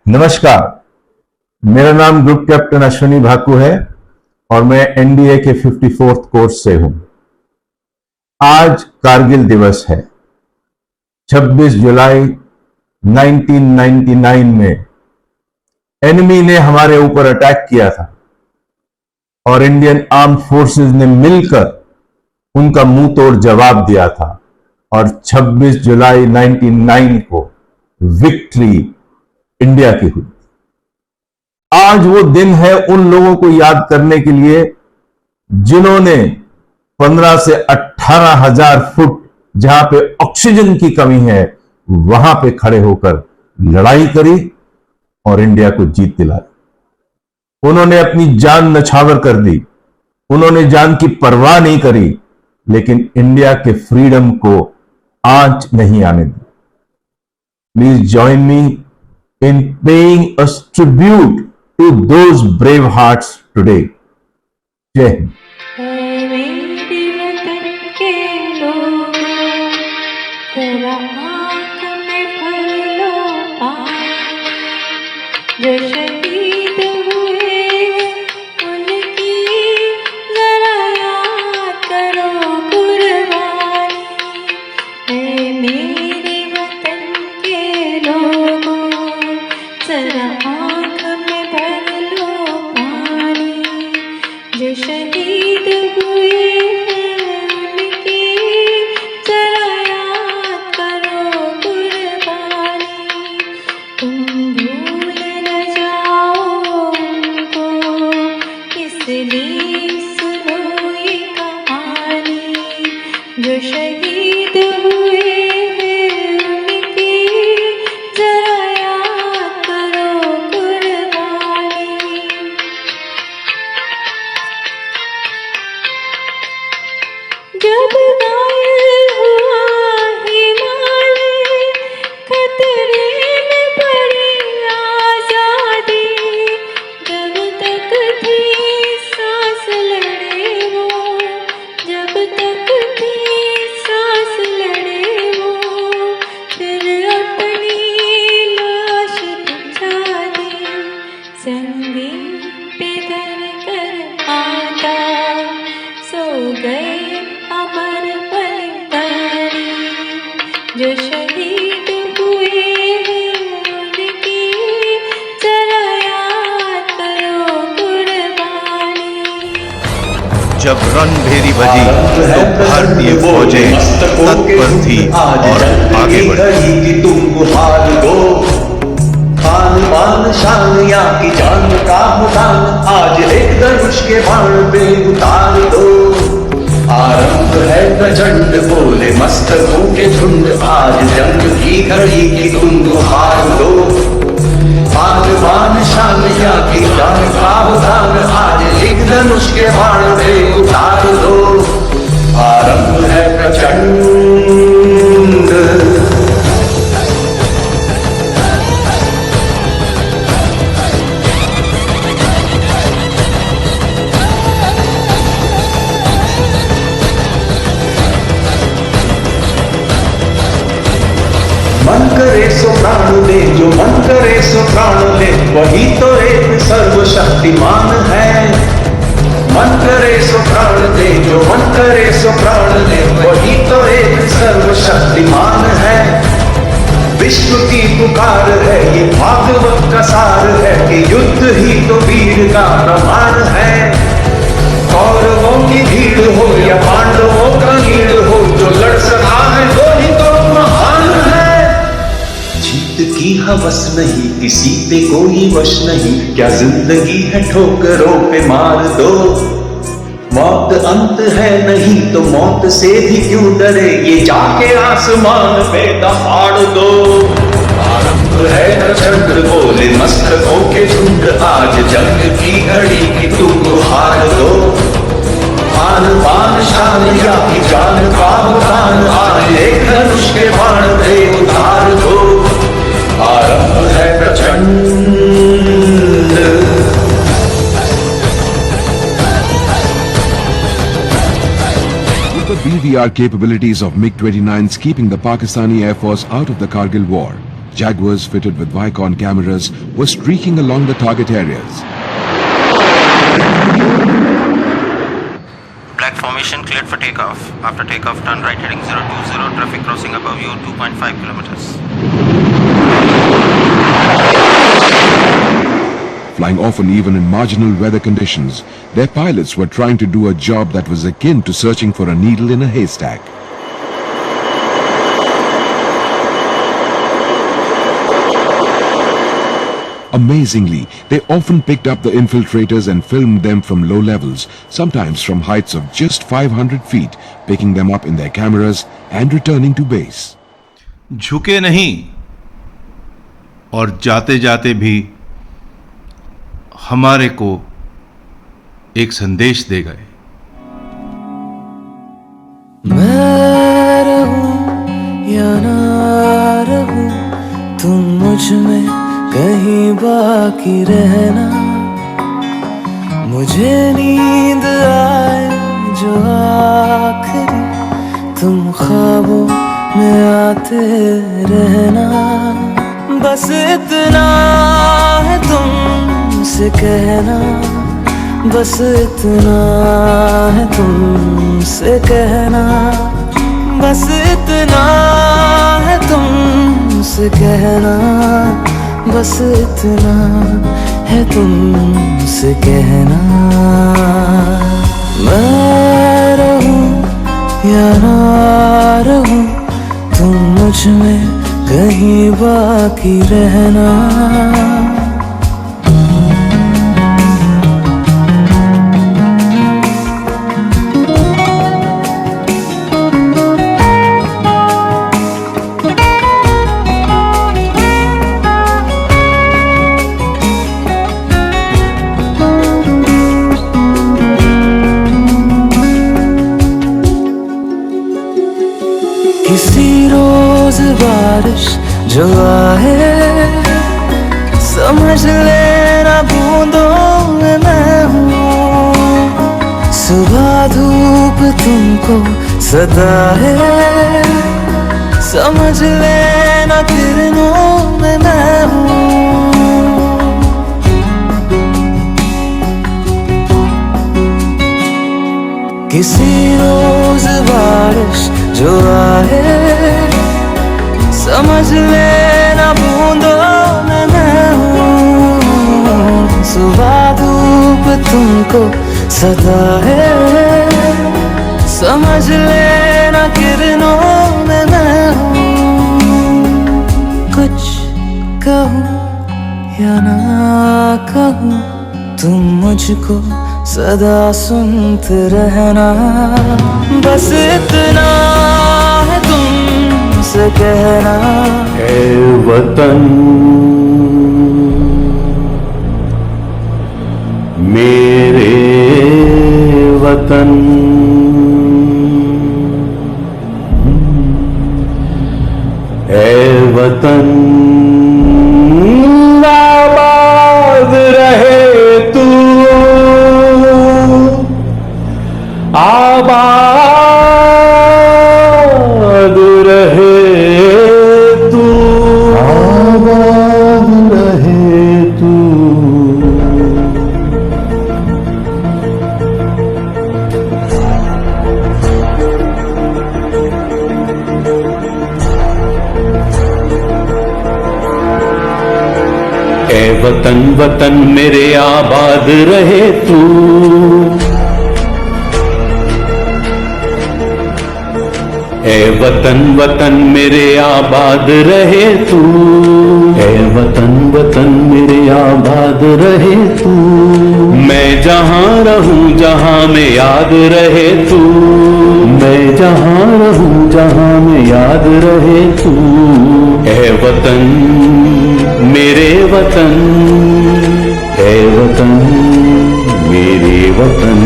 नमस्कार, मेरा नाम ग्रुप कैप्टन अश्विनी भाकू है और मैं एनडीए के 54th कोर्स से हूं। आज कारगिल दिवस है। 26 जुलाई 1999 में एनिमी ने हमारे ऊपर अटैक किया था और इंडियन आर्म्ड फोर्सेस ने मिलकर उनका मुंह तोड़ जवाब दिया था और 26 जुलाई 1999 को विक्ट्री इंडिया की हुई। आज वो दिन है उन लोगों को याद करने के लिए जिन्होंने 15 से 18,000 फुट जहां पे ऑक्सीजन की कमी है वहां पे खड़े होकर लड़ाई करी और इंडिया को जीत दिलाई। उन्होंने अपनी जान नछावर कर दी, उन्होंने जान की परवाह नहीं करी, लेकिन इंडिया के फ्रीडम को आज नहीं आने दी। Please join me in paying a tribute to those brave hearts today. जय हिंद। मेरे वतन के लोगों, तेरा आँख में भर लो पानी, जो शहीद हुए उनकी जरा याद करो कुर्बानी। मेरे वतन के लोगों, जरा आँख में भर लो पानी, जो शहीद हुए उनकी जरा याद करो कुर्बानी। तुम भूल न जाओ उनको, इसलिए सुनो ये कहानी, जो शहीद हुए जब घायल हुआ हिमालय, खतरे में पड़ी आजादी, जब तक थी सांस लड़े वो, जब तक थी सांस लड़े वो, फिर अपनी लाश बिछा दी, संगीन पे धर कर आता सो गए अमर बलिदानी, जो शहीद हुए उनकी जरा याद करो कुर्बानी। जब रणभेरी बजी तो भारतीय फौजें तत्पर थी और आगे बढ़ी। तुम गुहार दो खान पान शान या की जान का मुदान, आज एक धनुष के बाण पे उतार दो। आरंभ है प्रचंड बोले मस्तकों के झुंड, आज जंग की घड़ी की तुम गुहार दो। खान पान शान या की जान का मुदान, आज एक धनुष के बाण पे उतार दो। आरंभ है प्रचंड। मन करे सो प्राण दे, जो मन करे सो प्राण ले, वही तो एक सर्वशक्तिमान है। मन करे सो प्राण दे, जो मन करे सो प्राण ले, वही तो एक सर्वशक्तिमान है। विश्व की पुकार है ये भागवत का सार है, कि युद्ध ही तो वीर का प्रमाण है। कौरवों की भीड़ हो या पांडवों का नीड़ हो, जो लड़ सका है वो ही तो महान है। जीत की हवस नहीं, किसी पे कोई वश नहीं, क्या जिंदगी है ठोकरों पे मार दो। मौत अंत है नहीं तो मौत से भी क्यों डरे, ये जाके आसमान पे दहाड़ दो। आरंभ है प्रचंड बोले मस्तकों के झुंड, आज जंग की घड़ी की तुम गुहार दो। आन बान शान या की जान का मुदान, आज एक धनुष के बाण पे उतार दो। आरंभ है प्रचंड। With the BVR capabilities of MiG-29s keeping the Pakistani Air Force out of the Kargil war, Jaguars fitted with Vicon cameras were streaking along the target areas. Black formation cleared for takeoff. After takeoff, turn right heading 020, traffic crossing above you 2.5 kilometers. Flying often even in marginal weather conditions, their pilots were trying to do a job that was akin to searching for a needle in a haystack. Amazingly, they often picked up the infiltrators and filmed them from low levels, sometimes from heights of just 500 feet, picking them up in their cameras and returning to base. झुके नहीं और जाते जाते भी हमारे को एक संदेश दे गए। मैं रहूं या ना रहूं, तुम मुझ में कहीं बाकी रहना। मुझे नींद आए जो आखिरी, तुम ख्वाबों में आते रहना। बस इतना है तुमसे कहना, बस इतना है तुमसे कहना, बस इतना है तुमसे कहना, बस इतना है तुमसे कहना। मैं रहूं या ना रहूं, तुम मुझ में कहीं बाकी रहना। किसी रोज बारिश जो आए, समझ लेना बूंदों में मैं हूँ। सुबह धूप तुमको सदा है, समझ लेना किरणों में मैं हूँ। किसी रोज बारिश जो आए, समझ लेना बूंदों में मैं हूँ। सुबह धूप तुमको सदा है, समझ लेना किरणों में मैं हूँ। कुछ कहूँ या ना कहूँ, तुम मुझको सदा सुनते रहना। बस इतना है तुमसे कहना। ऐ वतन मेरे वतन, ऐ वतन आबाद रहे तू, आबाद रहे तू, आबाद रहे तू। ऐ वतन वतन मेरे आबाद रहे तू, ऐ वतन वतन मेरे आबाद रहे तू, ऐ वतन वतन मेरे आबाद रहे तू। मैं जहां रहूं जहां में याद रहे तू, मैं जहां रहूं जहां में याद रहे तू। ऐ वतन मेरे वतन, ऐ वतन मेरे वतन।